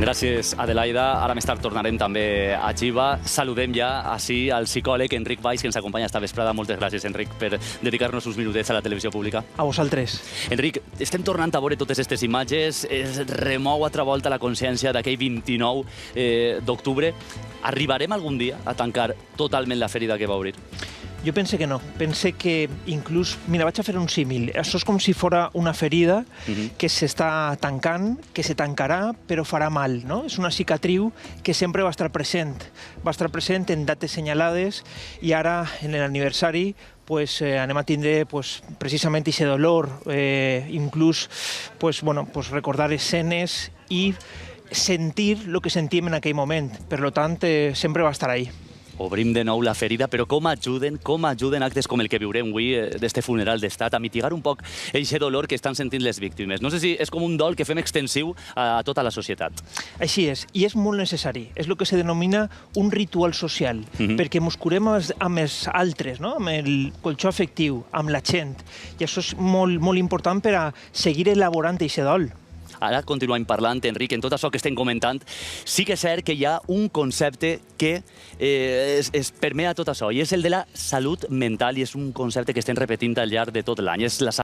Gràcies, Adelaida. Ara més tard tornarem també a Xiva. Saludem ja així al psicòleg Enric Valls, que ens acompanya esta vesprada. Moltes gràcies, Enric, per dedicar-nos uns minutets a la televisió pública. A vosaltres. Enric, estem tornant a veure totes aquestes imatges. Es remou altra volta la consciència d'aquell 29 d'octubre. Arribarem algun dia a tancar totalment la ferida que va obrir? Jo pense que no. Pense que inclús... Mira, vaig a fer un símil. Això és com si fora una ferida que s'està tancant, que se tancarà, però farà mal, no? És una cicatriu que sempre va estar present. Va estar present en dates senyalades i ara, en l'aniversari, anem a tindre precisament aquest dolor, inclús recordar escenes i sentir el que sentíem en aquell moment. Per tant, sempre va estar ahí. Obrim de nou la ferida, però com ajuden actes com el que viurem avui d'este funeral d'estat a mitigar un poc aquest dolor que estan sentint les víctimes? No sé si és com un dol que fem extensiu a tota la societat. Així és, i és molt necessari. És el que se denomina un ritual social, perquè ens curem amb els altres, no? Amb el colxó afectiu, amb la gent. I això és molt important per a seguir elaborant aquest dol. Ara continuem parlant, Enric, en tot això que estem comentant. Sí que és cert que hi ha un concepte que es permea tot això, i és el de la salut mental, i és un concepte que estem repetint al llarg de tot l'any. És la